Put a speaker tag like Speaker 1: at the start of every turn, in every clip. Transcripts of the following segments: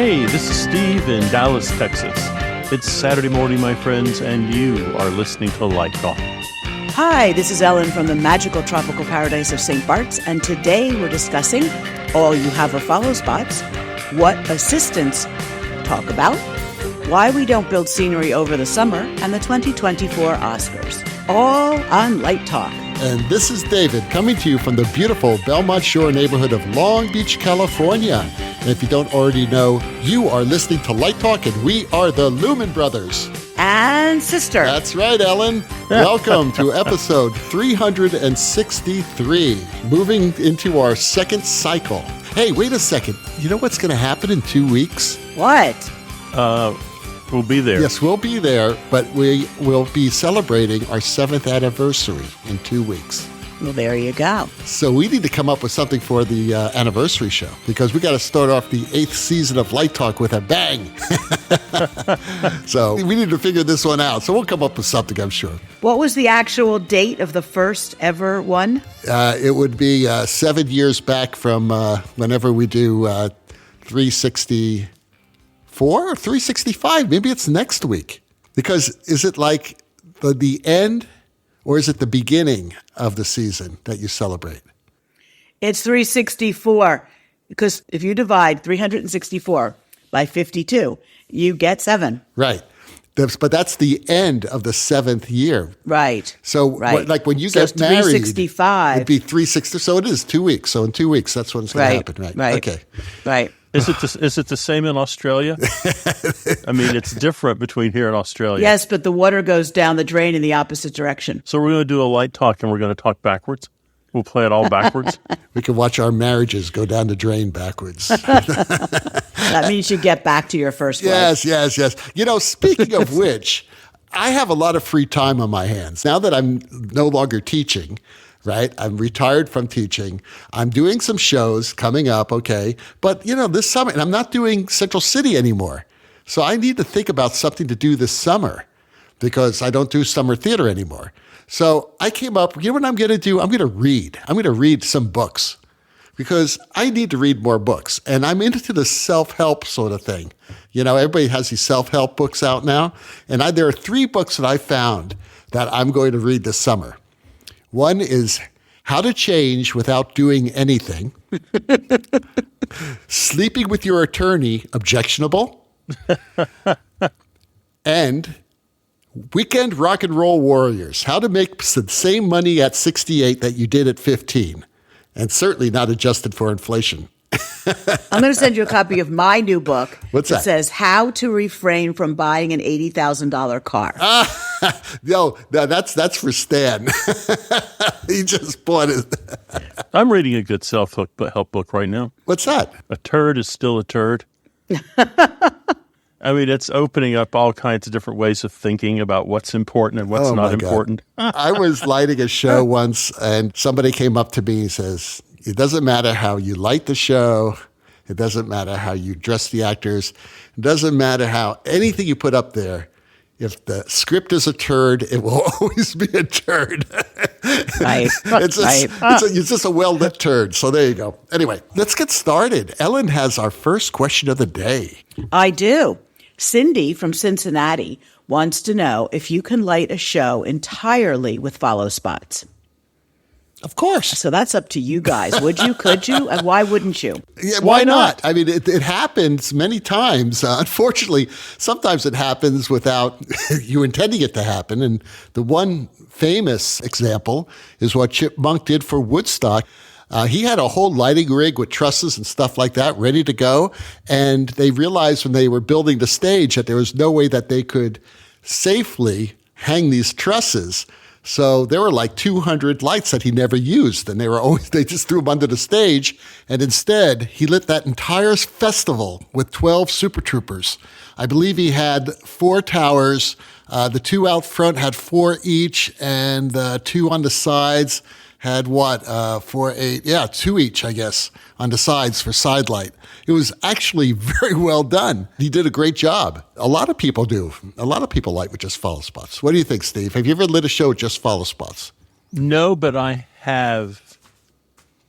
Speaker 1: Hey, this is Steve in Dallas, Texas. It's Saturday morning, my friends, and you are listening to Light Talk.
Speaker 2: Hi, this is Ellen from the magical tropical paradise of St. Bart's, and today we're discussing all you have are follow spots, what assistants talk about, why we don't build scenery over the summer, and the 2024 Oscars. All on Light Talk.
Speaker 3: And this is David coming to you from the beautiful Belmont Shore neighborhood of Long Beach, California. And if you don't already know, you are listening to Light Talk, and we are the Lumen Brothers.
Speaker 2: And sister.
Speaker 3: That's right, Ellen. Welcome to episode 363, moving into our second cycle. Hey, wait a second. You know what's going to happen in 2 weeks?
Speaker 2: What?
Speaker 1: We'll be there.
Speaker 3: Yes, we'll be there, but we will be celebrating our 7th anniversary in 2 weeks.
Speaker 2: Well, there you go.
Speaker 3: So we need to come up with something for the anniversary show, because we got to start off the 8th season of Light Talk with a bang. So we need to figure this one out. So we'll come up with something, I'm sure.
Speaker 2: What was the actual date of the first ever one?
Speaker 3: It would be 7 years back from whenever we do 364 or 365. Maybe it's next week. Because is it like the end, or is it the beginning of the season that you celebrate?
Speaker 2: It's 364, because if you divide 364 by 52, you get 7.
Speaker 3: Right. But that's the end of the 7th year.
Speaker 2: Right.
Speaker 3: So
Speaker 2: right.
Speaker 3: Like when you
Speaker 2: so
Speaker 3: get married,
Speaker 2: 365.
Speaker 3: it'd be 360. So it is 2 weeks. So in 2 weeks, that's when it's going to happen. Right.
Speaker 2: Right.
Speaker 3: Okay.
Speaker 2: Right.
Speaker 1: Is it the same in Australia? I mean, it's different between here and Australia.
Speaker 2: Yes, but the water goes down the drain in the opposite direction.
Speaker 1: So we're going to do a light talk, and we're going to talk backwards. We'll play it all backwards.
Speaker 3: We can watch our marriages go down the drain backwards.
Speaker 2: That means you get back to your first wife.
Speaker 3: Yes. You know, speaking of which, I have a lot of free time on my hands. Now that I'm no longer teaching, right? I'm retired from teaching. I'm doing some shows coming up, okay? But, you know, this summer, and I'm not doing Central City anymore. So I need to think about something to do this summer, because I don't do summer theater anymore. So I came up, you know what I'm going to do? I'm going to read. I'm going to read some books, because I need to read more books. And I'm into the self-help sort of thing. You know, everybody has these self-help books out now. And there are 3 books that I found that I'm going to read this summer. One is How to Change Without Doing Anything. Sleeping with Your Attorney, Objectionable. And Weekend Rock and Roll Warriors. How to Make the Same Money at 68 that you did at 15. And certainly not adjusted for inflation.
Speaker 2: I'm going to send you a copy of my new book.
Speaker 3: What's that?
Speaker 2: It says How to Refrain from Buying an $80,000 car.
Speaker 3: No, that's for Stan. He just bought it.
Speaker 1: I'm reading a good self-help book right now.
Speaker 3: What's that?
Speaker 1: A turd is still a turd. I mean, it's opening up all kinds of different ways of thinking about what's important and what's not important.
Speaker 3: I was lighting a show once, and somebody came up to me and says, it doesn't matter how you light the show. It doesn't matter how you dress the actors. It doesn't matter how anything you put up there. If the script is a turd, it will always be a turd.
Speaker 2: Right.
Speaker 3: It's just a well-lit turd. So there you go. Anyway, let's get started. Ellen has our first question of the day.
Speaker 2: I do. Cindy from Cincinnati wants to know if you can light a show entirely with follow spots.
Speaker 3: Of course.
Speaker 2: So that's up to you guys. Would you? Could you? And why wouldn't you?
Speaker 3: Yeah, why not? I mean, it happens many times. Unfortunately, sometimes it happens without you intending it to happen. And the one famous example is what Chip Monk did for Woodstock. He had a whole lighting rig with trusses and stuff like that ready to go. And they realized when they were building the stage that there was no way that they could safely hang these trusses. So there were like 200 lights that he never used, and they just threw them under the stage. And instead, he lit that entire festival with 12 Super Troopers. I believe he had 4 towers. The 2 out front had 4 each, and the 2 on the sides had 4, 8, 2 each, I guess, on the sides for side light. It was actually very well done. He did a great job. A lot of people do. A lot of people light with just follow spots. What do you think, Steve? Have you ever lit a show with just follow spots?
Speaker 1: No, but I have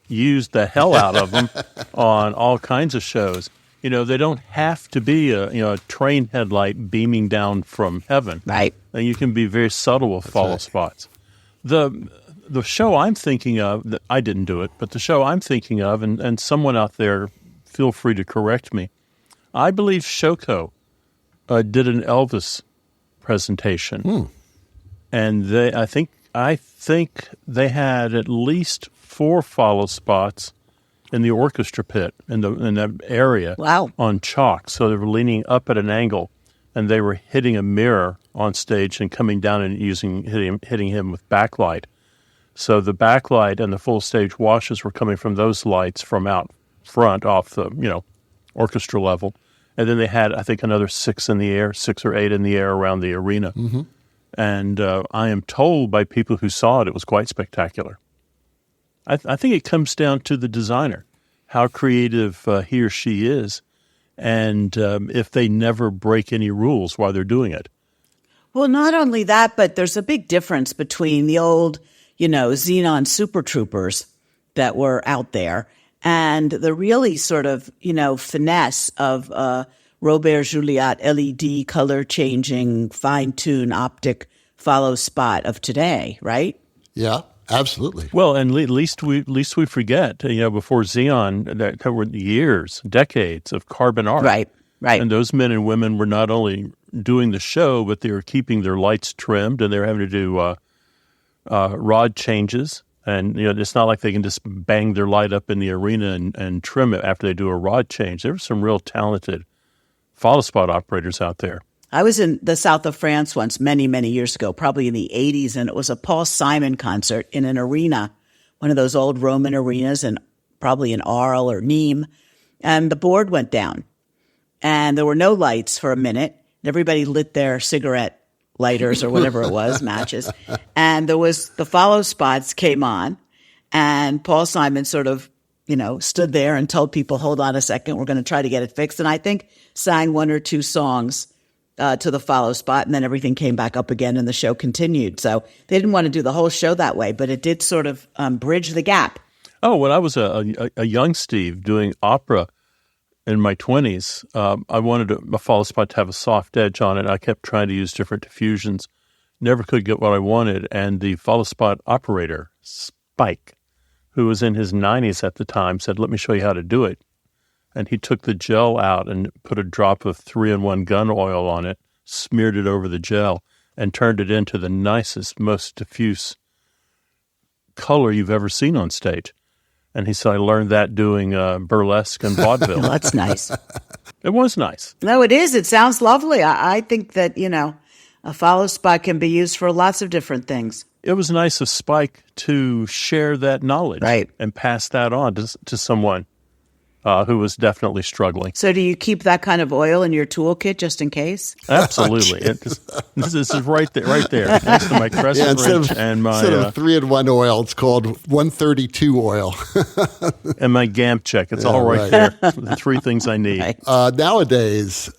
Speaker 1: used the hell out of them on all kinds of shows. They don't have to be a train headlight beaming down from heaven.
Speaker 2: Right.
Speaker 1: And you can be very subtle with follow spots. The show I'm thinking of, I didn't do it, but the show I'm thinking of, and someone out there, feel free to correct me, I believe Shoko did an Elvis presentation. And I think they had at least 4 follow spots in the orchestra pit in that area.
Speaker 2: Wow.
Speaker 1: On chalk. So they were leaning up at an angle, and they were hitting a mirror on stage and coming down and hitting him with backlight. So the backlight and the full stage washes were coming from those lights from out front off the orchestra level. And then they had, I think, another 6 or 8 in the air around the arena.
Speaker 3: Mm-hmm.
Speaker 1: And I am told by people who saw it was quite spectacular. I think it comes down to the designer, how creative he or she is, and if they never break any rules while they're doing it.
Speaker 2: Well, not only that, but there's a big difference between the old, Xenon Super Troopers that were out there and the really sort of, finesse of Robert Juliat LED color changing, fine-tune optic follow spot of today, right?
Speaker 3: Yeah, absolutely.
Speaker 1: Well, and at least we forget, before Xeon, there were years, decades of carbon art.
Speaker 2: Right.
Speaker 1: And those men and women were not only doing the show, but they were keeping their lights trimmed, and they were having to do rod changes. And it's not like they can just bang their light up in the arena and trim it after they do a rod change. There were some real talented follow spot operators out there.
Speaker 2: I was in the south of France once many, many years ago, probably in the 80s, and it was a Paul Simon concert in an arena, one of those old Roman arenas, and probably in Arles or Nîmes, and the board went down. And there were no lights for a minute. Everybody lit their cigarette lighters or whatever it was, matches. And the follow spots came on, and Paul Simon sort of, stood there and told people, hold on a second, we're going to try to get it fixed. And I think sang 1 or 2 songs to the follow spot, and then everything came back up again and the show continued. So they didn't want to do the whole show that way, but it did sort of bridge the gap.
Speaker 1: Oh, when I was a young Steve doing opera in my 20s, I wanted a follow spot to have a soft edge on it. I kept trying to use different diffusions, never could get what I wanted. And the follow spot operator, Spike, who was in his 90s at the time, said, let me show you how to do it. And he took the gel out and put a drop of 3-in-1 gun oil on it, smeared it over the gel, and turned it into the nicest, most diffuse color you've ever seen on stage. And he said, I learned that doing burlesque and vaudeville.
Speaker 2: That's nice.
Speaker 1: It was nice.
Speaker 2: No, it is. It sounds lovely. I think that, a follow spot can be used for lots of different things.
Speaker 1: It was nice of Spike to share that knowledge,
Speaker 2: right,
Speaker 1: and pass that on to someone who was definitely struggling.
Speaker 2: So do you keep that kind of oil in your toolkit just in case?
Speaker 1: Absolutely. This is right there, next to my crescent wrench and my...
Speaker 3: Instead of 3-in-1 oil, it's called 132 oil.
Speaker 1: And my GAMP check. It's all right there. The 3 things I need.
Speaker 2: Right.
Speaker 3: Nowadays,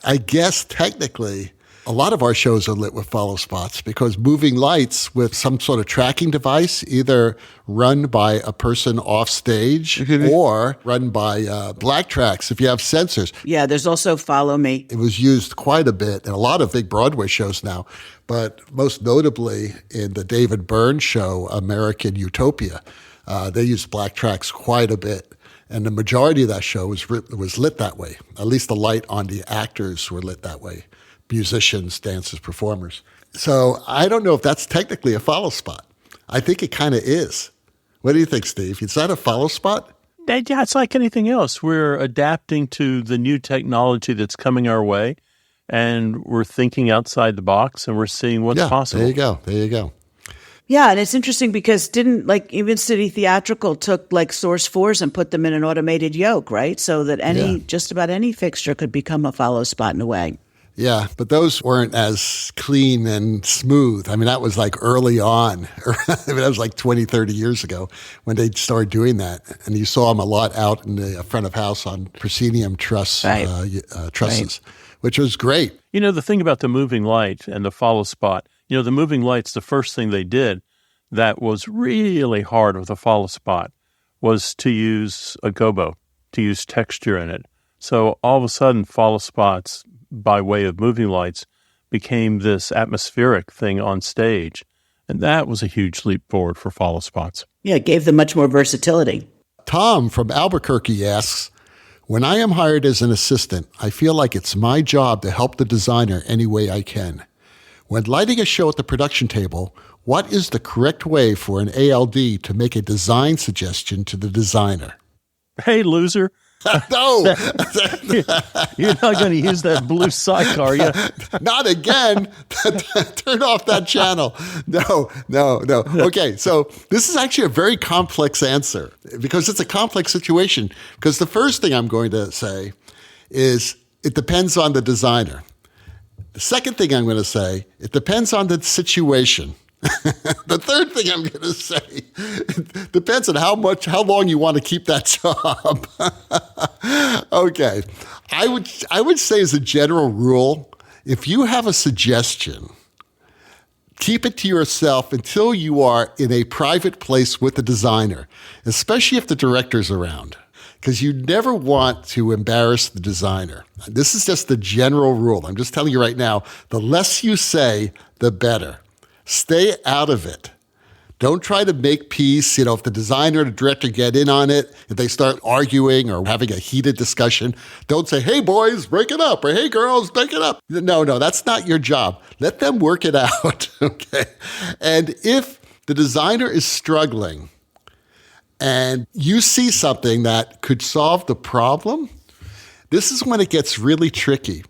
Speaker 3: I guess technically, a lot of our shows are lit with follow spots because moving lights with some sort of tracking device, either run by a person off stage or run by black tracks if you have sensors.
Speaker 2: Yeah, there's also Follow Me.
Speaker 3: It was used quite a bit in a lot of big Broadway shows now, but most notably in the David Byrne show, American Utopia. They used black tracks quite a bit. And the majority of that show was lit that way. At least the light on the actors were lit that way. Musicians, dancers, performers. So I don't know if that's technically a follow spot. I think it kind of is. What do you think, Steve? Is that a follow spot?
Speaker 1: Yeah, it's like anything else. We're adapting to the new technology that's coming our way, and we're thinking outside the box, and we're seeing what's possible.
Speaker 3: There you go.
Speaker 2: Yeah, and it's interesting because even City Theatrical took Source 4s and put them in an automated yoke, right? So that just about any fixture could become a follow spot in a way.
Speaker 3: Yeah, but those weren't as clean and smooth. I mean, that was early on. That was 20, 30 years ago when they started doing that. And you saw them a lot out in the front of house on proscenium trusses, which was great.
Speaker 1: The thing about the moving light and the follow spot, the moving light's the first thing they did that was really hard with a follow spot was to use a gobo, to use texture in it. So all of a sudden, follow spots by way of moving lights became this atmospheric thing on stage. And that was a huge leap forward for follow spots.
Speaker 2: Yeah, it gave them much more versatility.
Speaker 3: Tom from Albuquerque asks, when I am hired as an assistant, I feel like it's my job to help the designer any way I can. When lighting a show at the production table, what is the correct way for an ALD to make a design suggestion to the designer?
Speaker 1: Hey, loser.
Speaker 3: No,
Speaker 1: You're not going to use that blue cyc, are you?
Speaker 3: not again. Turn off that channel. No. Okay, so this is actually a very complex answer because it's a complex situation. Because the first thing I'm going to say is it depends on the designer. The second thing I'm going to say, it depends on the situation. The third thing I'm going to say, it depends on how long you want to keep that job. Okay. I would say as a general rule, if you have a suggestion, keep it to yourself until you are in a private place with the designer, especially if the director's around, because you never want to embarrass the designer. This is just the general rule. I'm just telling you right now, the less you say, the better. Stay out of it. Don't try to make peace. If the designer or the director get in on it, if they start arguing or having a heated discussion, don't say, hey, boys, break it up, or hey, girls, break it up. No, that's not your job. Let them work it out, okay? And if the designer is struggling and you see something that could solve the problem, this is when it gets really tricky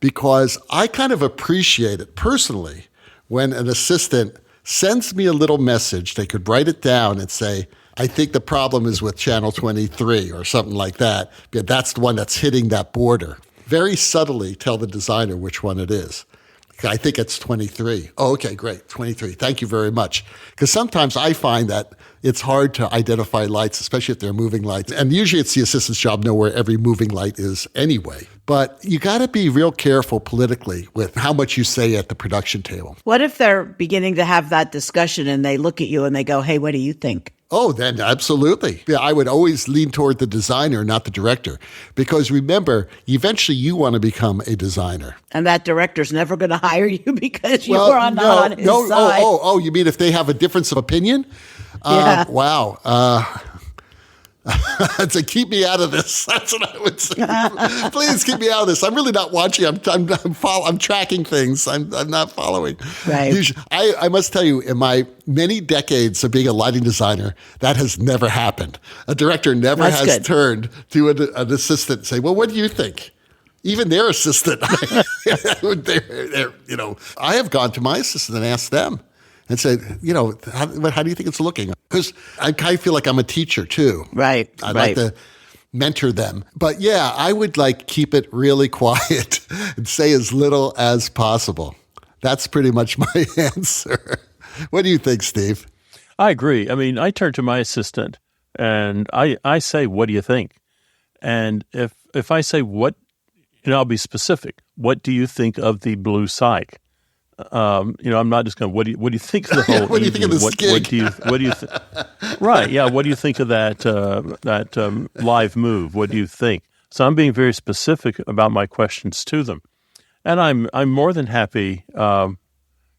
Speaker 3: because I kind of appreciate it personally when an assistant sends me a little message. They could write it down and say, I think the problem is with channel 23 or something like that. That's the one that's hitting that border. Very subtly tell the designer which one it is. I think it's 23. Oh, okay, great, 23. Thank you very much. Because sometimes I find that it's hard to identify lights, especially if they're moving lights. And usually it's the assistant's job to know where every moving light is anyway. But you got to be real careful politically with how much you say at the production table.
Speaker 2: What if they're beginning to have that discussion and they look at you and they go, hey, what do you think?
Speaker 3: Oh, then absolutely. Yeah, I would always lean toward the designer, not the director. Because remember, eventually you want to become a designer.
Speaker 2: And that director's never going to hire you because you're not on his side.
Speaker 3: Oh, you mean if they have a difference of opinion?
Speaker 2: Yeah.
Speaker 3: Wow. So keep me out of this. That's what I would say. Please keep me out of this. I'm really not watching. I'm tracking things. I'm not following.
Speaker 2: Right.
Speaker 3: Usually, I must tell you, in my many decades of being a lighting designer, that has never happened. A director never has turned to an assistant and say, "Well, what do you think?" Even their assistant. I have gone to my assistant and asked them. And said, how do you think it's looking? Because I kind of feel like I'm a teacher too.
Speaker 2: Right.
Speaker 3: I'd like to mentor them. But yeah, I would keep it really quiet and say as little as possible. That's pretty much my answer. What do you think, Steve?
Speaker 1: I agree. I mean, I turn to my assistant and I say, what do you think? And if I say what, I'll be specific. What do you think of the blue cyc? I'm not just going. What do you think of the whole?
Speaker 3: What do you think of the skig?
Speaker 1: What do you think? Right? Yeah. What do you think of that live move? What do you think? So I'm being very specific about my questions to them, and I'm more than happy to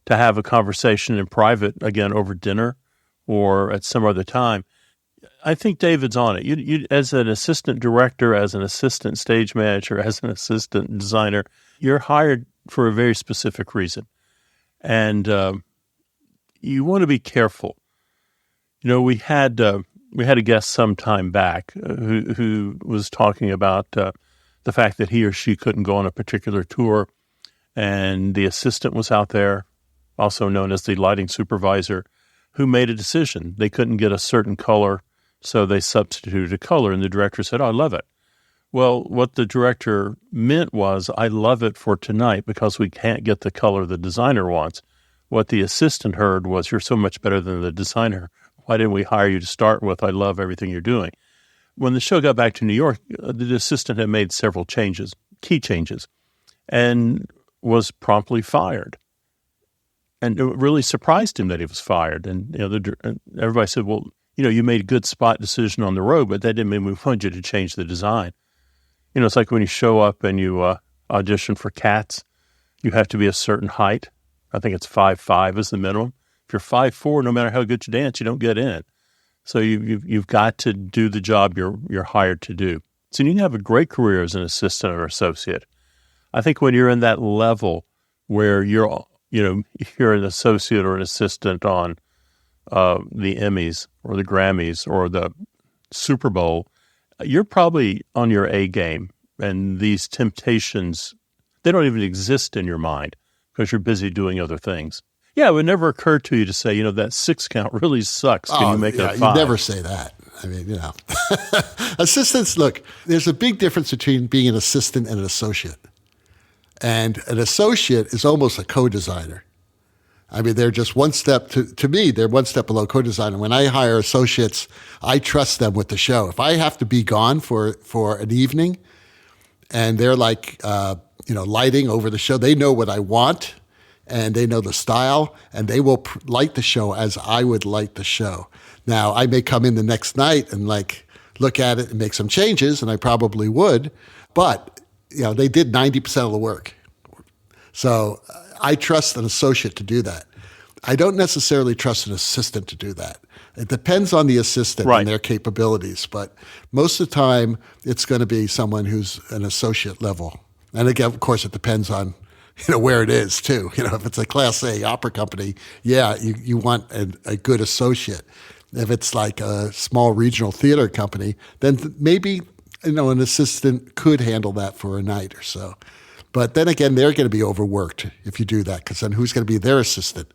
Speaker 1: have a conversation in private again over dinner or at some other time. I think David's on it. You as an assistant director, as an assistant stage manager, as an assistant designer, you're hired for a very specific reason. And you want to be careful. We had a guest some time back who was talking about the fact that he or she couldn't go on a particular tour, and the assistant was out there, also known as the lighting supervisor, who made a decision. They couldn't get a certain color, so they substituted a color, and the director said, "Oh, I love it." Well, what the director meant was, I love it for tonight because we can't get the color the designer wants. What the assistant heard was, you're so much better than the designer. Why didn't we hire you to start with? I love everything you're doing. When the show got back to New York, the assistant had made several changes, key changes, and was promptly fired. And it really surprised him that he was fired. And everybody said, well, you made a good spot decision on the road, but that didn't mean we wanted you to change the design. It's like when you show up and you audition for Cats, you have to be a certain height. I think it's 5'5" is the minimum. If you're 5'4", no matter how good you dance, you don't get in. So you've got to do the job you're hired to do. So you can have a great career as an assistant or associate. I think when you're in that level where you're an associate or an assistant on the Emmys or the Grammys or the Super Bowl, you're probably on your A game. And these temptations, they don't even exist in your mind because you're busy doing other things. Yeah, it would never occur to you to say, that 6 count really sucks. Can you make it a 5?
Speaker 3: You never say that. I mean, assistants, look, there's a big difference between being an assistant and an associate. And an associate is almost a co-designer. I mean, they're just one step, to me, they're one step below co-designer. When I hire associates, I trust them with the show. If I have to be gone for an evening and they're like, lighting over the show, they know what I want and they know the style and they will light the show as I would light the show. Now, I may come in the next night and look at it and make some changes, and I probably would, but they did 90% of the work. So I trust an associate to do that. I don't necessarily trust an assistant to do that. It depends on the assistant and their capabilities, but most of the time it's going to be someone who's an associate level. And again, of course, it depends on where it is too. If it's a Class A opera company, you want a good associate. If it's like a small regional theater company, then maybe an assistant could handle that for a night or so. But then again, they're going to be overworked if you do that, because then who's going to be their assistant?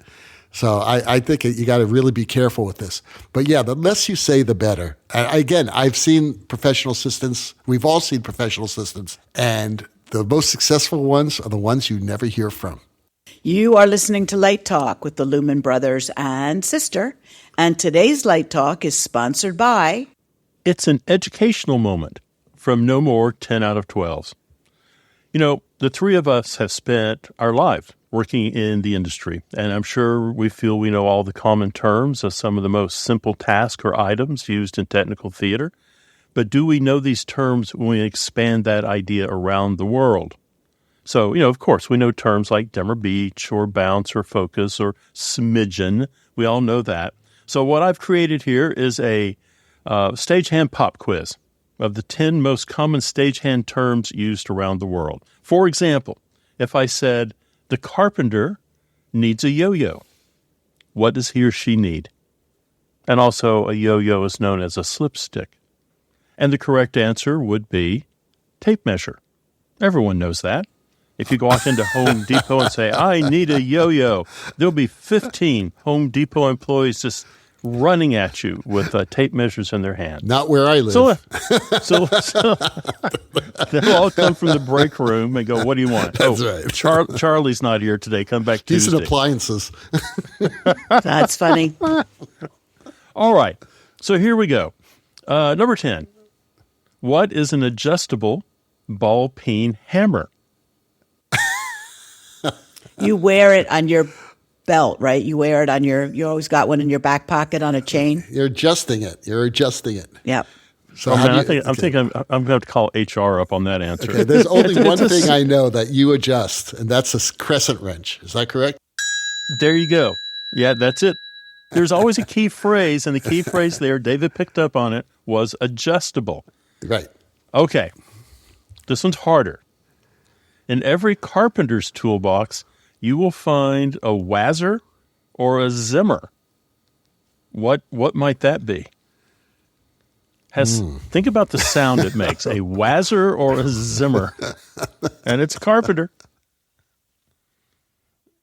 Speaker 3: So I think you got to really be careful with this. But yeah, the less you say, the better. Again, I've seen professional assistants. We've all seen professional assistants, and the most successful ones are the ones you never hear from.
Speaker 2: You are listening to Light Talk with the Lumen Brothers and Sister, and today's Light Talk is sponsored by...
Speaker 1: It's an educational moment from No More 10 out of 12s. The three of us have spent our lives working in the industry, and I'm sure we feel we know all the common terms of some of the most simple tasks or items used in technical theater. But do we know these terms when we expand that idea around the world? So, of course, we know terms like dimmer beach or bounce or focus or smidgen. We all know that. So what I've created here is a Stagehand Pop Quiz of the 10 most common stagehand terms used around the world. For example, if I said, the carpenter needs a yo-yo, what does he or she need? And also, a yo-yo is known as a slipstick. And the correct answer would be tape measure. Everyone knows that. If you go out into Home Depot and say, I need a yo-yo, there'll be 15 Home Depot employees just running at you with tape measures in their hand.
Speaker 3: Not where I live.
Speaker 1: So they'll all come from the break room and go, what do you want?
Speaker 3: That's right.
Speaker 1: Charlie's not here today. Come back Tuesday.
Speaker 3: Decent appliances.
Speaker 2: That's funny.
Speaker 1: All right. So here we go. Number 10. What is an adjustable ball peen hammer?
Speaker 2: You wear it on your belt, right? You wear it on you always got one in your back pocket on a chain.
Speaker 3: You're adjusting it.
Speaker 2: Yep.
Speaker 3: So
Speaker 1: I'm going to have to call HR up on that answer.
Speaker 3: Okay, there's only one thing I know that you adjust, and that's a crescent wrench. Is that correct?
Speaker 1: There you go. Yeah, that's it. There's always a key phrase, and the key phrase there, David picked up on it, was adjustable.
Speaker 3: Right.
Speaker 1: Okay. This one's harder. In every carpenter's toolbox, you will find a wazzer or a zimmer. What might that be? Think about the sound it makes. A wazzer or a zimmer. And it's a carpenter.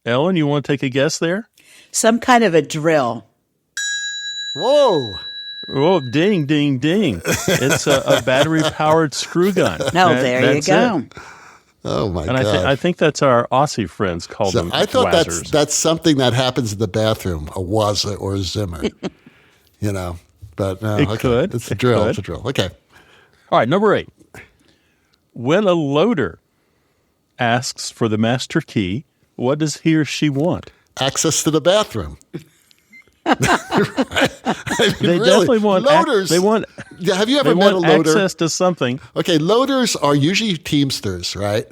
Speaker 1: Ellen, you want to take a guess there?
Speaker 2: Some kind of a drill.
Speaker 3: Whoa.
Speaker 1: Oh, ding, ding, ding. It's a battery-powered screw gun.
Speaker 2: No, there you go.
Speaker 3: It. Oh, my
Speaker 1: God.
Speaker 3: And
Speaker 1: I think that's our Aussie friends called them
Speaker 3: I thought
Speaker 1: wazzers.
Speaker 3: that's something that happens in the bathroom, a wazzer or a zimmer. But no,
Speaker 1: It could.
Speaker 3: It's a drill. It's a drill. Okay.
Speaker 1: All right, number 8. When a loader asks for the master key, what does he or she want?
Speaker 3: Access to the bathroom.
Speaker 1: They definitely want
Speaker 3: loaders. Have you ever met a loader?
Speaker 1: Access to something.
Speaker 3: Okay, loaders are usually Teamsters, right?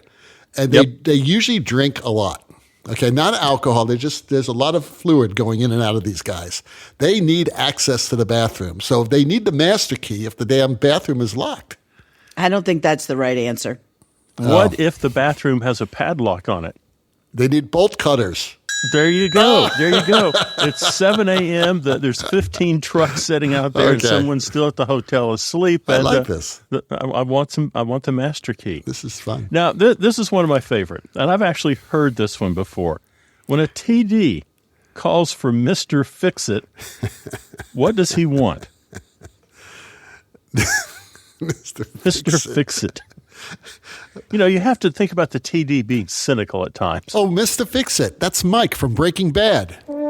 Speaker 3: And they usually drink a lot. Okay, not alcohol. There's a lot of fluid going in and out of these guys. They need access to the bathroom. So they need the master key if the damn bathroom is locked.
Speaker 2: I don't think that's the right answer.
Speaker 1: What if the bathroom has a padlock on it?
Speaker 3: They need bolt cutters.
Speaker 1: There you go. There you go. It's 7 a.m. There's 15 trucks sitting out there, and someone's still at the hotel asleep.
Speaker 3: I like this.
Speaker 1: I want the master key.
Speaker 3: This is fun.
Speaker 1: Now, this is one of my favorite, and I've actually heard this one before. When a TD calls for Mr. Fix-It, what does he want? Mr. Fix-It. You know, you have to think about the TD being cynical at times.
Speaker 3: Oh, Mr. Fix-It. That's Mike from Breaking Bad.
Speaker 1: All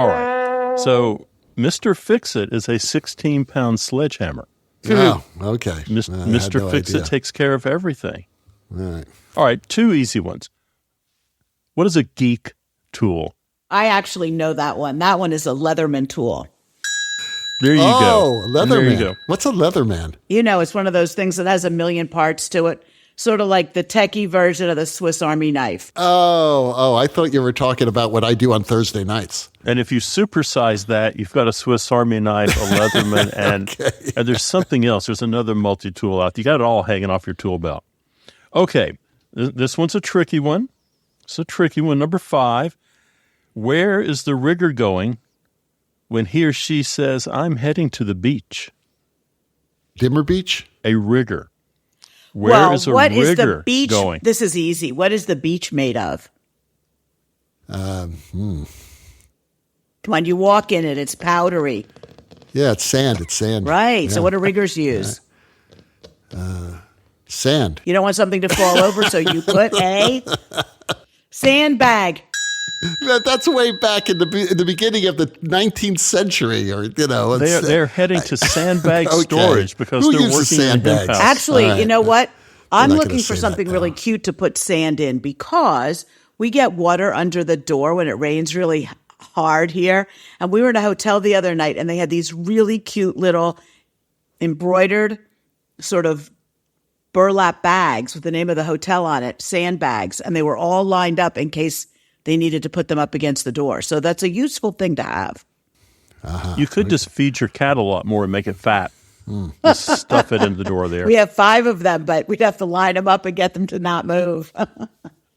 Speaker 1: right. So Mr. Fix-It is a 16-pound sledgehammer.
Speaker 3: Oh, okay.
Speaker 1: Mr. Fix-It takes care of everything.
Speaker 3: All
Speaker 1: right, two easy ones. What is a geek tool?
Speaker 2: I actually know that one. That one is a Leatherman tool.
Speaker 1: There you go.
Speaker 3: Oh, Leatherman.
Speaker 1: There you go.
Speaker 3: What's a Leatherman?
Speaker 2: You know, it's one of those things that has a million parts to it, sort of like the techie version of the Swiss Army knife.
Speaker 3: Oh, I thought you were talking about what I do on Thursday nights.
Speaker 1: And if you supersize that, you've got a Swiss Army knife, a Leatherman, and there's something else. There's another multi-tool out. You got it all hanging off your tool belt. Okay, this one's a tricky one. It's a tricky one. Number 5. Where is the rigger going when he or she says, I'm heading to the beach?
Speaker 3: Dimmer Beach?
Speaker 1: A rigger. Where is a
Speaker 2: what
Speaker 1: rigger
Speaker 2: is the beach
Speaker 1: going?
Speaker 2: This is easy. What is the beach made of? Come on, you walk in it. It's powdery.
Speaker 3: Yeah, it's sand.
Speaker 2: Right.
Speaker 3: Yeah.
Speaker 2: So what do riggers use?
Speaker 3: Sand.
Speaker 2: You don't want something to fall over, so you put a sandbag.
Speaker 3: That's way back in the beginning of the 19th century, or
Speaker 1: they're heading to sandbag storage because they're working in a hemp house.
Speaker 2: Actually, you know what? I'm
Speaker 3: not
Speaker 2: looking
Speaker 3: gonna
Speaker 2: for
Speaker 3: say
Speaker 2: something
Speaker 3: that,
Speaker 2: really cute to put sand in because we get water under the door when it rains really hard here. And we were in a hotel the other night, and they had these really cute little embroidered sort of burlap bags with the name of the hotel on it, sandbags, and they were all lined up in case they needed to put them up against the door. So that's a useful thing to have.
Speaker 1: You could just feed your cat a lot more and make it fat. Just stuff it in the door there.
Speaker 2: We have 5 of them, but we'd have to line them up and get them to not move.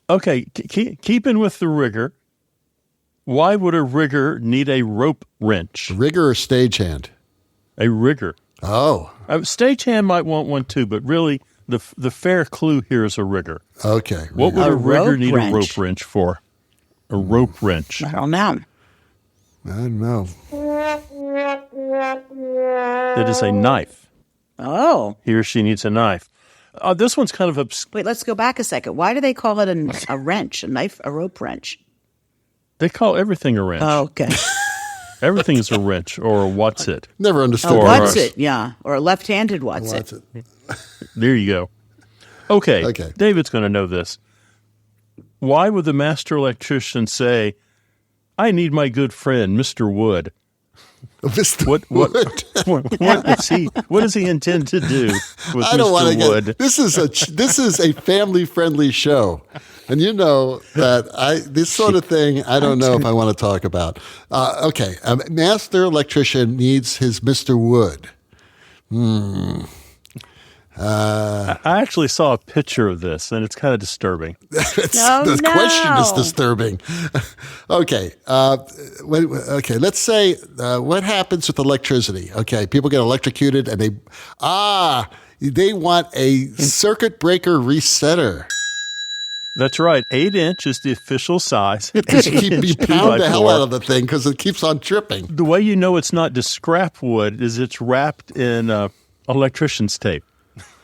Speaker 1: Okay, keeping with the rigger, why would a rigger need a rope wrench?
Speaker 3: Rigger or stagehand?
Speaker 1: A rigger.
Speaker 3: Oh.
Speaker 1: Stagehand might want one too, but really the fair clue here is a rigger.
Speaker 3: Okay.
Speaker 1: What would a rigger need
Speaker 2: wrench.
Speaker 1: a rope wrench for? A rope wrench.
Speaker 2: I don't know.
Speaker 3: I don't know.
Speaker 1: It is a knife.
Speaker 2: Oh.
Speaker 1: He or she needs a knife. This one's kind of obscure.
Speaker 2: Wait, let's go back a second. Why do they call it a wrench, a knife, a rope wrench?
Speaker 1: They call everything a wrench.
Speaker 2: Oh, okay.
Speaker 1: Everything is a wrench or a what's it.
Speaker 3: Never understood.
Speaker 2: Oh, what's it? Yeah. Or a left-handed what's it.
Speaker 1: There you go. Okay. David's going to know this. Why would the master electrician say, I need my good friend, Mr. Wood?
Speaker 3: Mr. Wood.
Speaker 1: What does he intend to do with
Speaker 3: I don't want
Speaker 1: Mr.
Speaker 3: to
Speaker 1: Wood?
Speaker 3: This is a family-friendly show. And you know that this sort of thing, I don't know if I want to talk about. Okay, a master electrician needs his Mr. Wood.
Speaker 1: I actually saw a picture of this, and it's kind of disturbing.
Speaker 3: The question is disturbing. Okay, let's say what happens with electricity? Okay, people get electrocuted, and they want a circuit breaker resetter.
Speaker 1: That's right. 8-inch is the official size.
Speaker 3: You pound the hell out of the thing because it keeps on tripping.
Speaker 1: The way you know it's not just scrap wood is it's wrapped in electrician's tape.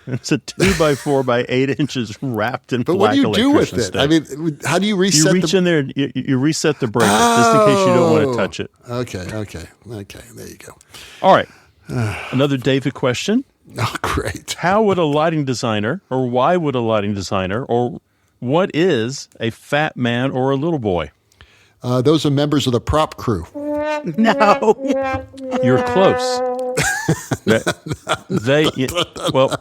Speaker 1: It's a 2x4 by 8 inches wrapped in
Speaker 3: but
Speaker 1: black
Speaker 3: what do you do with it?
Speaker 1: tape.
Speaker 3: I mean, how do you reset?
Speaker 1: You reach in there and you reset the breaker just in case you don't want to touch it.
Speaker 3: Okay. There you go.
Speaker 1: All right. Another David question.
Speaker 3: Oh, great.
Speaker 1: How would a lighting designer, or why would a lighting designer, or what is a fat man or a little boy?
Speaker 3: Those are members of the prop crew.
Speaker 2: No.
Speaker 1: You're close. Well,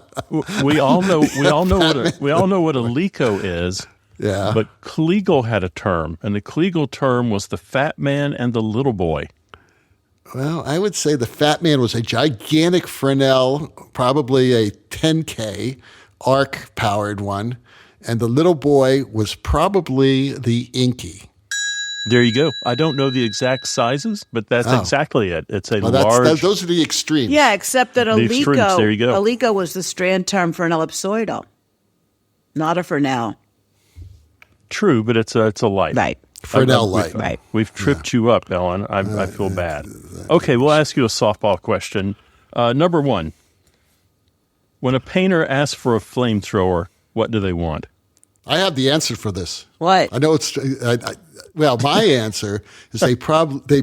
Speaker 1: we all know what a Lico is.
Speaker 3: Yeah.
Speaker 1: But Kliegel had a term, and the Kliegel term was the fat man and the little boy.
Speaker 3: Well, I would say the fat man was a gigantic Fresnel, probably a 10K arc-powered one, and the little boy was probably the Inky.
Speaker 1: There you go. I don't know the exact sizes, but that's exactly it. It's a large...
Speaker 3: Those are the extremes.
Speaker 2: Yeah, except that a
Speaker 1: extremes, there you go.
Speaker 2: a Lico was the strand term for an ellipsoidal, not a Fresnel.
Speaker 1: True, but it's a light.
Speaker 2: Right.
Speaker 3: Fresnel light.
Speaker 2: Right.
Speaker 1: We've tripped you up, Ellen. I feel bad. Okay, we'll ask you a softball question. Number 1. When a painter asks for a flamethrower, what do they want?
Speaker 3: I have the answer for this.
Speaker 2: What?
Speaker 3: I know it's... well, my answer is they probably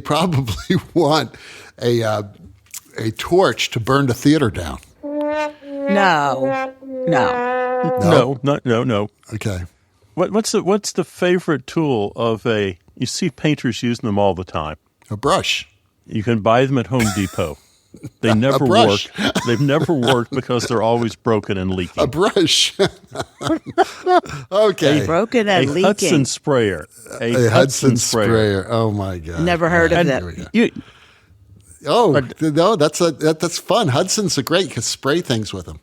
Speaker 3: want a torch to burn the theater down.
Speaker 2: No.
Speaker 1: No.
Speaker 3: Okay.
Speaker 1: What's the favorite tool of a... You see painters using them all the time.
Speaker 3: A brush.
Speaker 1: You can buy them at Home Depot. They never work. They've never worked because they're always broken and leaking.
Speaker 3: A brush. Okay.
Speaker 2: Broken and leaking.
Speaker 1: Hudson sprayer.
Speaker 3: A Hudson sprayer. Oh my God.
Speaker 2: Never heard of that.
Speaker 3: No, that's fun. Hudson's are great. You can spray things with them.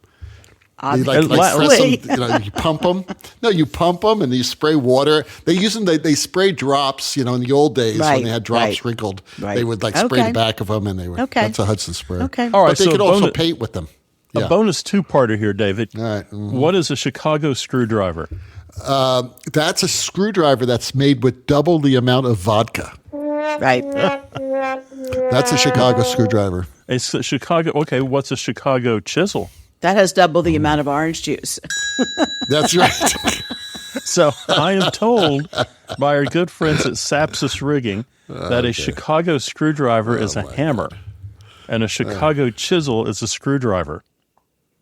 Speaker 3: You press them, you pump them. No, you pump them and you spray water. They use them. They spray drops. In the old days when they had drops sprinkled, they would spray the back of them, and they would. Okay. That's a Hudson sprayer.
Speaker 2: Okay,
Speaker 1: all right.
Speaker 3: But they could also paint with them.
Speaker 1: A bonus 2-parter here, David.
Speaker 3: All right. Mm-hmm.
Speaker 1: What is a Chicago screwdriver?
Speaker 3: That's a screwdriver that's made with double the amount of vodka.
Speaker 2: Right.
Speaker 3: That's a Chicago screwdriver.
Speaker 1: It's a Chicago. Okay, what's a Chicago chisel?
Speaker 2: That has double the amount of orange juice.
Speaker 3: That's right.
Speaker 1: So I am told by our good friends at Sapsis Rigging that a Chicago screwdriver is a hammer, and a Chicago chisel is a screwdriver.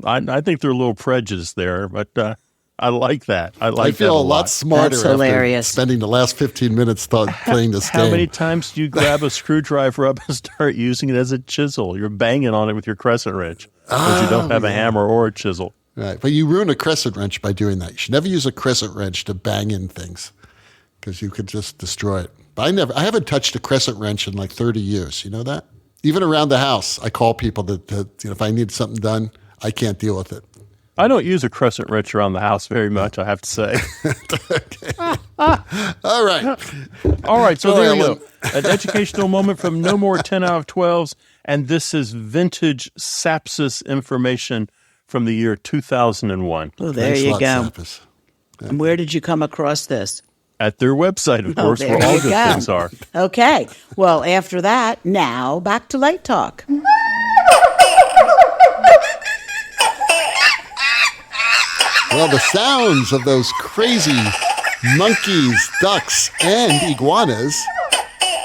Speaker 1: I think they're a little prejudiced there, but I like that. I
Speaker 3: feel a lot smarter
Speaker 2: That's hilarious.
Speaker 3: after spending the last 15 minutes playing this game.
Speaker 1: How many times do you grab a screwdriver up and start using it as a chisel? You're banging on it with your crescent wrench because you don't have a hammer or a chisel.
Speaker 3: Right, but you ruin a crescent wrench by doing that. You should never use a crescent wrench to bang in things because you could just destroy it. But I haven't touched a crescent wrench in like 30 years. You know that? Even around the house, I call people that if I need something done, I can't deal with it.
Speaker 1: I don't use a crescent wrench around the house very much, I have to say.
Speaker 3: All right.
Speaker 1: All right, so there you go. An educational moment from No More 10 out of 12s, and this is vintage Sapsis information from the year 2001.
Speaker 2: Oh, there you go. And where did you come across this?
Speaker 1: At their website, of course, where all good things are.
Speaker 2: Okay. Well, after that, now back to Light Talk.
Speaker 3: Well, the sounds of those crazy monkeys, ducks, and iguanas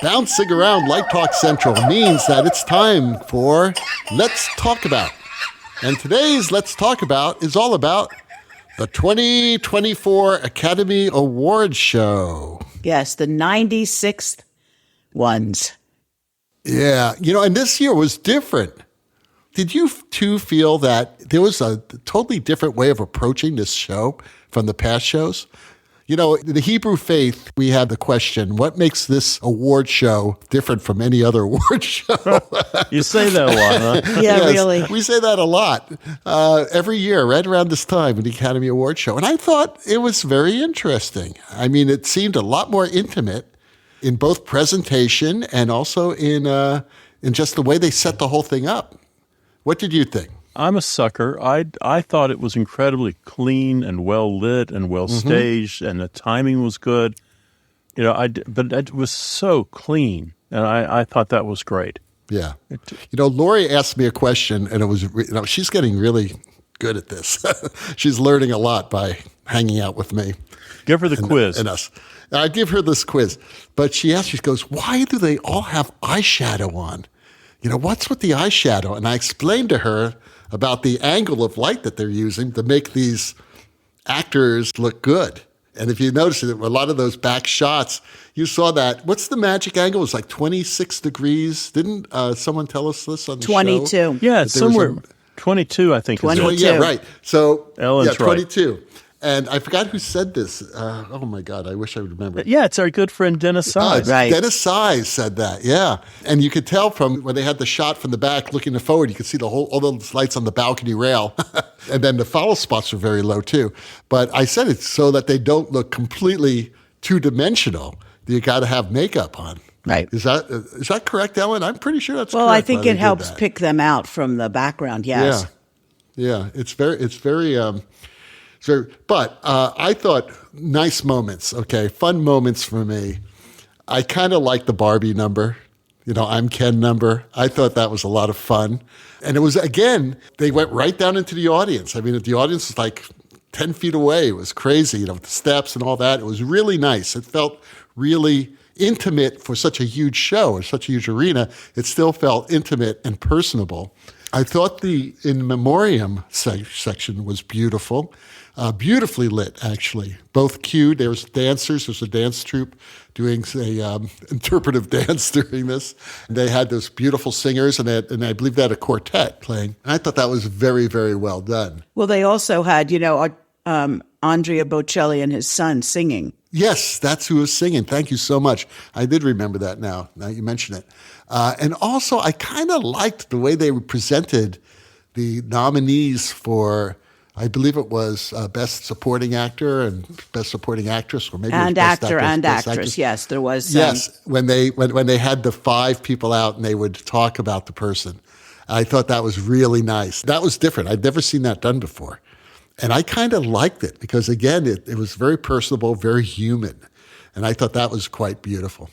Speaker 3: bouncing around Light Talk Central means that it's time for Let's Talk About. And today's Let's Talk About is all about the 2024 Academy Awards show.
Speaker 2: Yes, the 96th ones.
Speaker 3: Yeah, and this year was different. Did you two feel that there was a totally different way of approaching this show from the past shows? In the Hebrew faith, we have the question, what makes this award show different from any other award show?
Speaker 1: You say that a lot, huh?
Speaker 2: Yeah, yes, really.
Speaker 3: We say that a lot every year, right around this time in the Academy Awards show. And I thought it was very interesting. I mean, it seemed a lot more intimate in both presentation and also in just the way they set the whole thing up. What did you think?
Speaker 1: I'm a sucker. I thought it was incredibly clean and well lit and well staged, and the timing was good. But it was so clean, and I thought that was great.
Speaker 3: Yeah. Lori asked me a question, and it was she's getting really good at this. She's learning a lot by hanging out with me.
Speaker 1: Give her the quiz.
Speaker 3: And us. I give her this quiz, but she goes, "Why do they all have eyeshadow on? What's with the eyeshadow?" And I explained to her about the angle of light that they're using to make these actors look good. And if you notice it, a lot of those back shots, you saw that. What's the magic angle? It was like 26 degrees. Didn't someone tell us this on the
Speaker 2: 22.
Speaker 3: show?
Speaker 1: Yeah, it's somewhere 22, I think.
Speaker 2: 22.
Speaker 1: Is it?
Speaker 3: Yeah, right. So,
Speaker 1: Ellen's
Speaker 3: 22. And I forgot who said this. Oh, my God. I wish I would remember.
Speaker 1: Yeah, it's our good friend Dennis Size.
Speaker 2: Right.
Speaker 3: Dennis Size said that, yeah. And you could tell from when they had the shot from the back looking forward, you could see all those lights on the balcony rail. And then the follow spots are very low, too. But I said it so that they don't look completely two-dimensional. You got to have makeup on.
Speaker 2: Right.
Speaker 3: Is that correct, Ellen? I'm pretty sure that's correct.
Speaker 2: Well, I think
Speaker 3: why
Speaker 2: it
Speaker 3: they
Speaker 2: helps
Speaker 3: did that.
Speaker 2: pick them out from the background, yes.
Speaker 3: Yeah. It's very. But I thought nice moments. Okay, fun moments for me. I kind of like the Barbie number. I'm Ken number. I thought that was a lot of fun, and it was again. They went right down into the audience. I mean, the audience was like 10 feet away. It was crazy. With the steps and all that. It was really nice. It felt really intimate for such a huge show or such a huge arena. It still felt intimate and personable. I thought the In Memoriam section was beautiful, beautifully lit, actually. Both cued. There was dancers. There was a dance troupe doing interpretive dance during this. And they had those beautiful singers, and I believe they had a quartet playing. And I thought that was very, very well done.
Speaker 2: Well, they also had, Andrea Bocelli and his son singing.
Speaker 3: Yes, that's who was singing. Thank you so much. I did remember that now you mention it. And also, I kind of liked the way they presented the nominees for, I believe it was Best Supporting Actor and Best Supporting Actress, or maybe it was Best
Speaker 2: Actor
Speaker 3: Actor
Speaker 2: and
Speaker 3: Best
Speaker 2: Actress.
Speaker 3: Actress.
Speaker 2: Yes, there was.
Speaker 3: Yes, when they had the 5 people out and they would talk about the person. I thought that was really nice. That was different. I'd never seen that done before. And I kind of liked it because, again, it was very personable, very human. And I thought that was quite beautiful.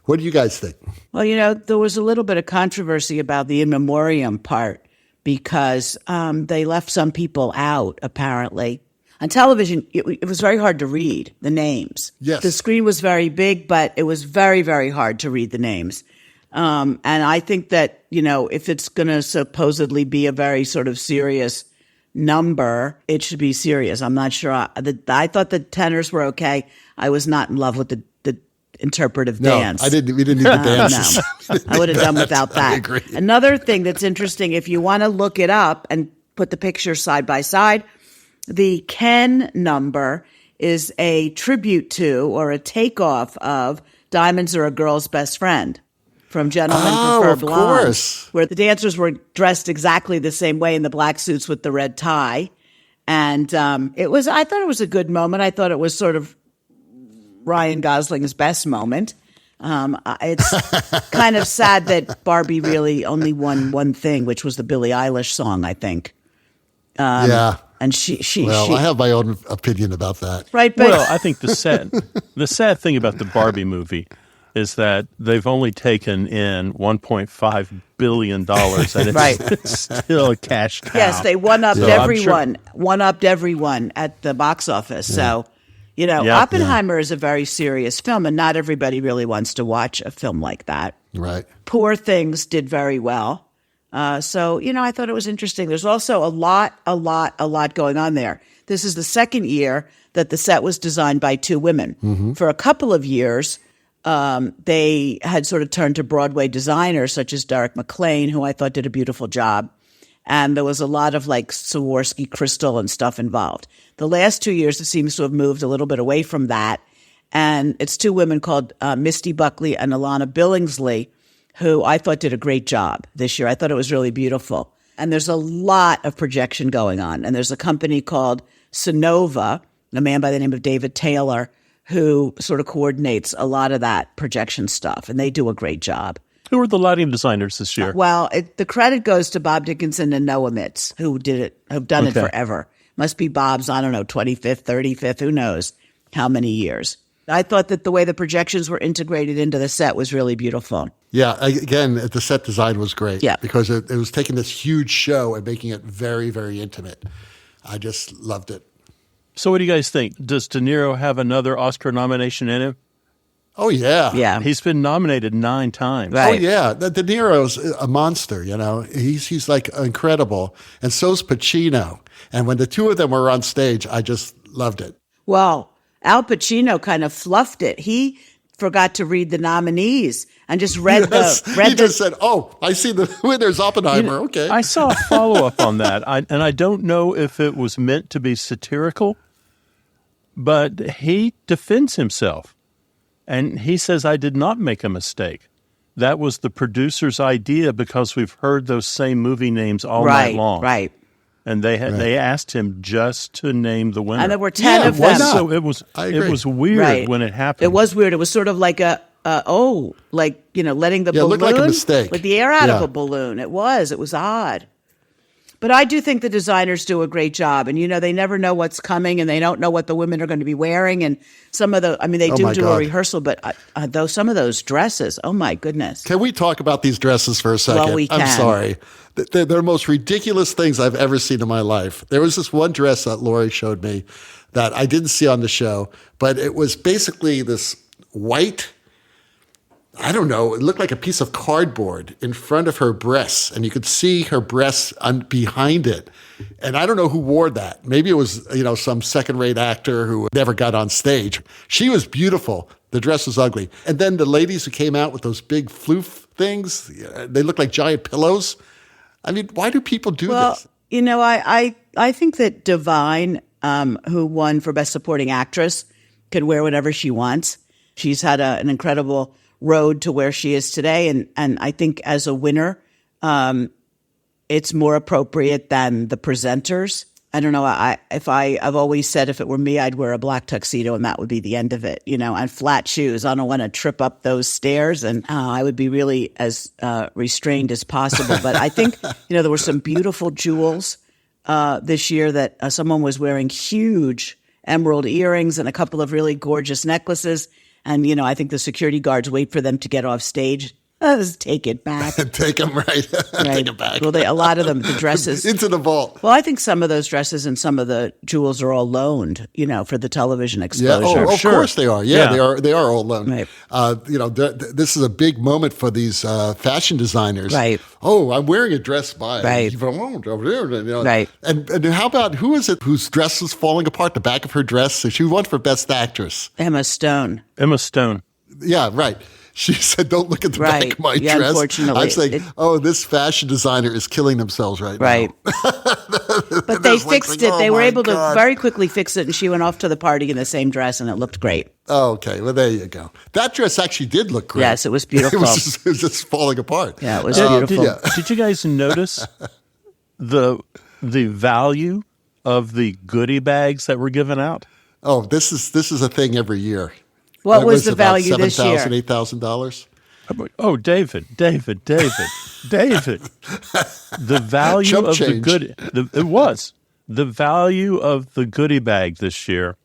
Speaker 3: What do you guys think?
Speaker 2: Well, there was a little bit of controversy about the In Memoriam part because they left some people out, apparently. On television, it was very hard to read the names.
Speaker 3: Yes.
Speaker 2: The screen was very big, but it was very, very hard to read the names. And I think that, if it's going to supposedly be a very sort of serious number, it should be serious. I'm not sure. I thought the tenors were okay. I was not in love with the interpretive dance.
Speaker 3: We didn't need the dances.
Speaker 2: No. I would have done without that.
Speaker 3: I agree.
Speaker 2: Another thing that's interesting, if you want to look it up and put the pictures side by side, the Ken number is a tribute to or a takeoff of Diamonds Are a Girl's Best Friend from Gentlemen Prefer Blondes,
Speaker 3: course.
Speaker 2: where the dancers were dressed exactly the same way in the black suits with the red tie. And I thought it was a good moment. I thought it was sort of Ryan Gosling's best moment. It's kind of sad that Barbie really only won one thing, which was the Billie Eilish song, I think.
Speaker 3: Yeah.
Speaker 2: And she
Speaker 3: I have my own opinion about that.
Speaker 2: right, but
Speaker 1: Well, I think the sad thing about the Barbie movie is that they've only taken in $1.5 billion, and it's
Speaker 2: Right.
Speaker 1: still a cash cow.
Speaker 2: yes, they one-upped
Speaker 1: So I'm
Speaker 2: everyone, one-upped everyone at the box office. So,
Speaker 1: Yeah.
Speaker 2: Oppenheimer is a very serious film, and not everybody really wants to watch a film like that.
Speaker 3: Right.
Speaker 2: Poor Things did very well. So, I thought it was interesting. There's also a lot going on there. This is the second year that the set was designed by 2 women.
Speaker 3: Mm-hmm.
Speaker 2: For a couple of years, they had sort of turned to Broadway designers such as Derek McLean, who I thought did a beautiful job. And there was a lot of like Swarovski crystal and stuff involved. The last 2 years, it seems to have moved a little bit away from that. And it's 2 women called Misty Buckley and Alana Billingsley, who I thought did a great job this year. I thought it was really beautiful. And there's a lot of projection going on. And there's a company called Sonova, a man by the name of David Taylor, who sort of coordinates a lot of that projection stuff. And they do a great job.
Speaker 1: Who are the lighting designers this year?
Speaker 2: Well, the credit goes to Bob Dickinson and Noah Mitz, who did it, have done it forever. Must be Bob's, 25th, 35th, who knows how many years. I thought that the way the projections were integrated into the set was really beautiful.
Speaker 3: Yeah, again, the set design was great.
Speaker 2: Yeah.
Speaker 3: Because it was taking this huge show and making it very, very intimate. I just loved it.
Speaker 1: So what do you guys think? Does De Niro have another Oscar nomination in him?
Speaker 3: Oh, yeah.
Speaker 2: Yeah.
Speaker 1: He's been nominated 9 times.
Speaker 2: Right.
Speaker 3: Oh, yeah. De Niro's a monster, He's like incredible. And so's Pacino. And when the 2 of them were on stage, I just loved it.
Speaker 2: Well, Al Pacino kind of fluffed it. He forgot to read the nominees and just read
Speaker 3: he just said, "Oh, I see the winner's Oppenheimer." Okay.
Speaker 1: I saw a follow-up on that, and I don't know if it was meant to be satirical, but he defends himself, and he says, "I did not make a mistake. That was the producer's idea because we've heard those same movie names all night long."
Speaker 2: Right.
Speaker 1: And they asked him just to name the winner.
Speaker 2: And there were 10 of them.
Speaker 1: So it was weird when it happened.
Speaker 2: It was weird. It was sort of like letting the balloon,
Speaker 3: it looked like a mistake.
Speaker 2: Like the air out of a balloon. It was odd. But I do think the designers do a great job. And, they never know what's coming and they don't know what the women are going to be wearing. And they do a rehearsal, but some of those dresses, oh my goodness.
Speaker 3: Can we talk about these dresses for a second?
Speaker 2: Well, we can.
Speaker 3: I'm sorry. They're the most ridiculous things I've ever seen in my life. There was this one dress that Lori showed me that I didn't see on the show, but it was basically this white, I don't know, it looked like a piece of cardboard in front of her breasts, and you could see her breasts behind it. And I don't know who wore that. Maybe it was, some second-rate actor who never got on stage. She was beautiful. The dress was ugly. And then the ladies who came out with those big floof things, they looked like giant pillows. I mean, why do people do this?
Speaker 2: I think that Divine, who won for Best Supporting Actress, could wear whatever she wants. She's had an incredible road to where she is today. And I think as a winner, it's more appropriate than the presenters. I don't know. I've always said if it were me, I'd wear a black tuxedo and that would be the end of it, and flat shoes. I don't want to trip up those stairs, and I would be really as restrained as possible. But I think, there were some beautiful jewels this year that someone was wearing huge emerald earrings and a couple of really gorgeous necklaces. And, I think the security guards wait for them to get off stage. Just take it back.
Speaker 3: Take them right. Take it back.
Speaker 2: Well, a lot of them, the dresses.
Speaker 3: Into the vault.
Speaker 2: Well, I think some of those dresses and some of the jewels are all loaned, for the television exposure.
Speaker 3: Yeah, of course they are. Yeah. They are all loaned.
Speaker 2: Right.
Speaker 3: This is a big moment for these fashion designers.
Speaker 2: Right.
Speaker 3: Oh, I'm wearing a dress by
Speaker 2: Yvonne
Speaker 3: over there.
Speaker 2: Right.
Speaker 3: And how about, who is it whose dress is falling apart, the back of her dress? So she won for Best Actress.
Speaker 2: Emma Stone.
Speaker 3: Yeah, right. She said, "Don't look at the back of my dress."
Speaker 2: Unfortunately.
Speaker 3: I'm saying, this fashion designer is killing themselves right now.
Speaker 2: But they fixed it. They were able to very quickly fix it, and she went off to the party in the same dress, and it looked great.
Speaker 3: Oh, okay. Well, there you go. That dress actually did look great.
Speaker 2: Yes, it was beautiful.
Speaker 3: It was just falling apart.
Speaker 2: Yeah, it was beautiful.
Speaker 1: Did you guys notice the value of the goodie bags that were given out?
Speaker 3: Oh, this is a thing every year.
Speaker 2: What was the value this year?
Speaker 3: $7,000, $8,000.
Speaker 1: Oh, David. The value of the goodie. The value of the goodie bag this year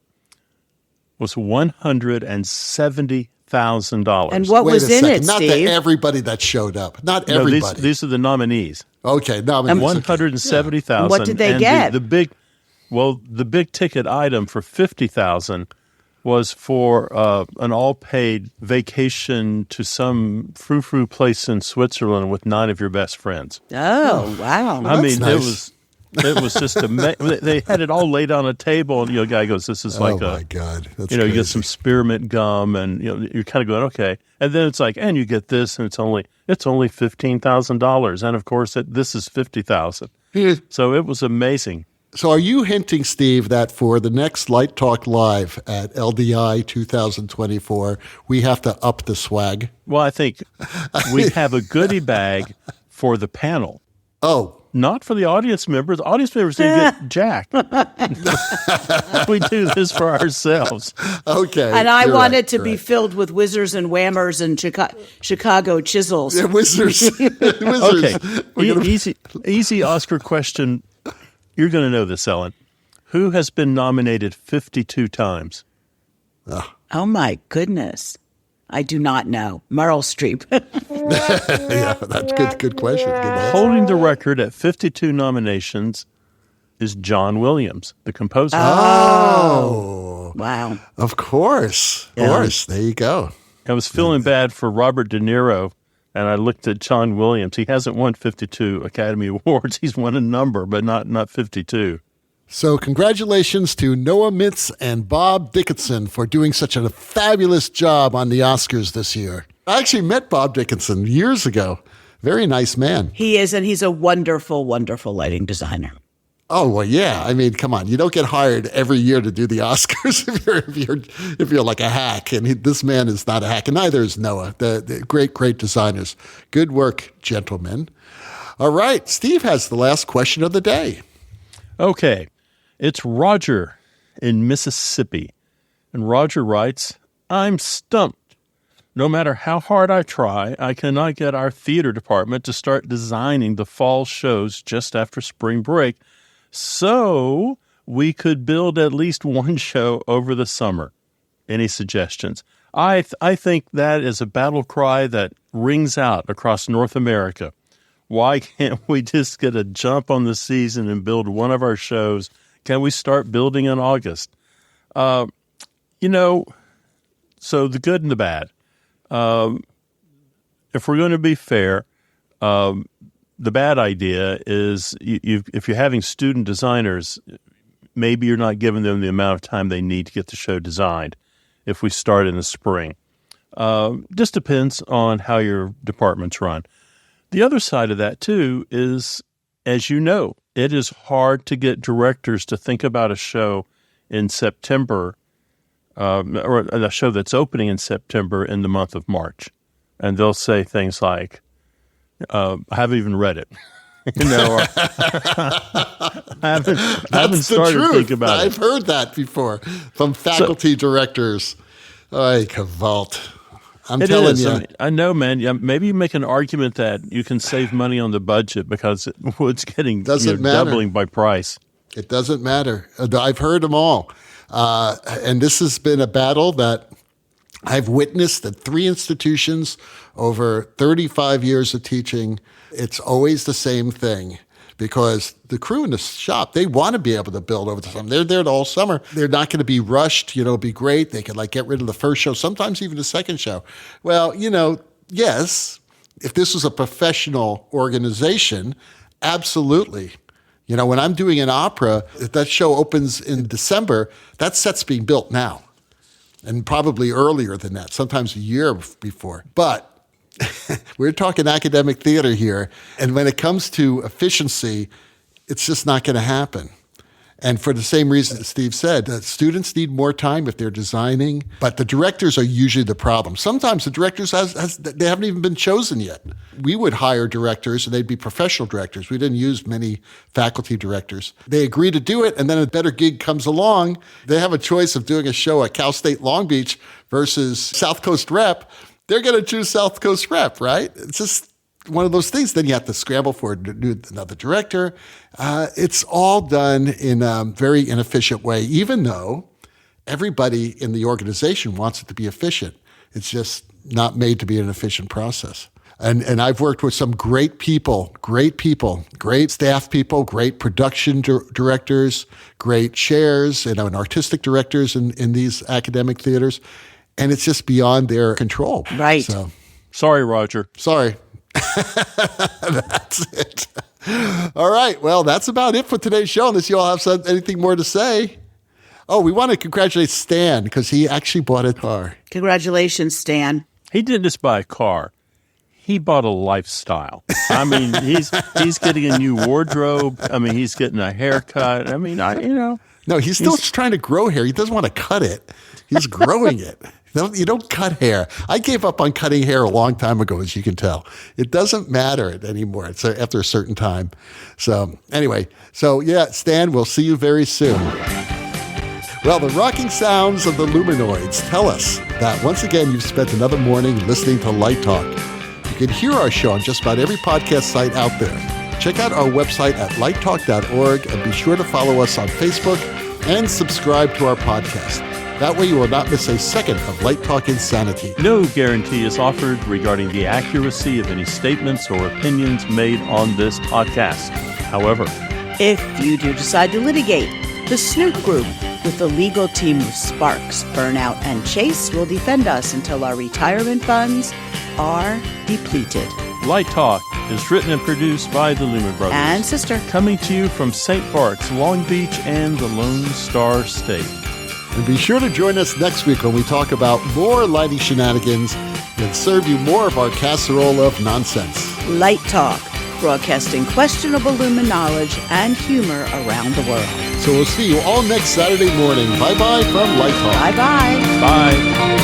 Speaker 1: was $170,000.
Speaker 2: And what was in it,
Speaker 3: Not
Speaker 2: Steve?
Speaker 3: Not everybody that showed up. Not everybody.
Speaker 1: No, these are the nominees.
Speaker 3: Okay, nominees.
Speaker 1: $170,000.
Speaker 2: What did they get?
Speaker 1: The big ticket item for $50,000 was for an all-paid vacation to some frou-frou place in Switzerland with 9 of your best friends.
Speaker 2: Oh, wow.
Speaker 1: I mean,
Speaker 3: nice.
Speaker 1: it was just amazing. They had it all laid on a table, and a guy goes, "This is like
Speaker 3: my God, that's
Speaker 1: you
Speaker 3: crazy.
Speaker 1: get some spearmint gum, and you're kind of going, okay, and then it's like, and you get this, and it's only $15,000, and of course this is $50,000. So it was amazing.
Speaker 3: So are you hinting, Steve, that for the next Light Talk Live at LDI 2024, we have to up the swag?
Speaker 1: Well, I think we have a goodie bag for the panel.
Speaker 3: Oh.
Speaker 1: Not for the audience members. The audience members didn't get jacked. We do this for ourselves.
Speaker 3: Okay.
Speaker 2: And I want it to be filled with whizzers and whammers and Chicago chisels.
Speaker 3: Yeah, whizzers.
Speaker 1: Okay. Easy Oscar question. You're going to know this, Ellen. Who has been nominated 52 times?
Speaker 2: Oh, my goodness. I do not know. Meryl Streep.
Speaker 3: Yeah, that's good question. Good answer.
Speaker 1: Holding the record at 52 nominations is John Williams, the composer.
Speaker 3: Oh.
Speaker 2: Wow.
Speaker 3: Of course. Of course. There you go.
Speaker 1: I was feeling bad for Robert De Niro, and I looked at John Williams. He hasn't won 52 Academy Awards. He's won a number, but not 52.
Speaker 3: So congratulations to Noah Mintz and Bob Dickinson for doing such a fabulous job on the Oscars this year. I actually met Bob Dickinson years ago. Very nice man.
Speaker 2: He is, and he's a wonderful, wonderful lighting designer.
Speaker 3: Oh, well, yeah. I mean, come on. You don't get hired every year to do the Oscars if you're like a hack. And this man is not a hack, and neither is Noah. The great designers. Good work, gentlemen. All right. Steve has the last question of the day.
Speaker 1: Okay. It's Roger in Mississippi. And Roger writes, I'm stumped. No matter how hard I try, I cannot get our theater department to start designing the fall shows just after spring break, so we could build at least one show over the summer. Any suggestions? I think that is a battle cry that rings out across North America. Why can't we just get a jump on the season and build one of our shows? Can we start building in August? So the good and the bad. If we're going to be fair, the bad idea is if you're having student designers, maybe you're not giving them the amount of time they need to get the show designed if we start in the spring. Just depends on how your departments run. The other side of that, too, is, as you know, it is hard to get directors to think about a show in September or a show that's opening in September in the month of March. And they'll say things like, I haven't even read it. Or, I haven't started to think about it.
Speaker 3: I've heard that before from faculty directors. Ay, Cavalt. I'm telling you.
Speaker 1: I know, man. Yeah, maybe you make an argument that you can save money on the budget because wood's getting doubling by price.
Speaker 3: It doesn't matter. I've heard them all. And this has been a battle that I've witnessed at 3 institutions over 35 years of teaching. It's always the same thing because the crew in the shop, they want to be able to build over the summer. They're there all summer. They're not going to be rushed. It'll be great. They could get rid of the first show, sometimes even the second show. Well, yes, if this was a professional organization, absolutely. When I'm doing an opera, if that show opens in December, that set's being built now. And probably earlier than that, sometimes a year before. But we're talking academic theater here. And when it comes to efficiency, it's just not going to happen. And for the same reason that Steve said, students need more time if they're designing, but the directors are usually the problem. Sometimes the directors, they haven't even been chosen yet. We would hire directors, and they'd be professional directors. We didn't use many faculty directors. They agree to do it, and then a better gig comes along. They have a choice of doing a show at Cal State Long Beach versus South Coast Rep. They're going to choose South Coast Rep, right? It's just one of those things. Then you have to scramble for another director. It's all done in a very inefficient way, even though everybody in the organization wants it to be efficient. It's just not made to be an efficient process. And I've worked with some great people, great staff people, great production directors, great chairs, and artistic directors in these academic theaters. And it's just beyond their control.
Speaker 2: Right.
Speaker 3: So,
Speaker 1: sorry, Roger.
Speaker 3: Sorry. That's it. All right. Well, that's about it for today's show, unless you all have anything more to say. Oh, we want to congratulate Stan because he actually bought a car.
Speaker 2: Congratulations, Stan.
Speaker 1: He didn't just buy a car. He bought a lifestyle. I mean, he's getting a new wardrobe. I mean, he's getting a haircut. I mean,
Speaker 3: No, he's still trying to grow hair. He doesn't want to cut it. He's growing it. You don't cut hair. I gave up on cutting hair a long time ago, as you can tell. It doesn't matter anymore. It's after a certain time. So anyway, Stan, we'll see you very soon. Well, the rocking sounds of the Luminoids tell us that once again you've spent another morning listening to Light Talk. You can hear our show on just about every podcast site out there. Check out our website at lighttalk.org and be sure to follow us on Facebook and subscribe to our podcast. That way you will not miss a second of Light Talk insanity.
Speaker 1: No guarantee is offered regarding the accuracy of any statements or opinions made on this podcast. However,
Speaker 2: if you do decide to litigate, the Snoop Group with the legal team of Sparks, Burnout, and Chase will defend us until our retirement funds are depleted.
Speaker 1: Light Talk is written and produced by the Lumen Brothers.
Speaker 2: And sister.
Speaker 1: Coming to you from St. Bart's, Long Beach, and the Lone Star State.
Speaker 3: And be sure to join us next week when we talk about more lighting shenanigans and serve you more of our casserole of nonsense.
Speaker 2: Light Talk, broadcasting questionable Lumen knowledge and humor around the world.
Speaker 3: So we'll see you all next Saturday morning. Bye-bye from Light Talk.
Speaker 2: Bye-bye.
Speaker 1: Bye.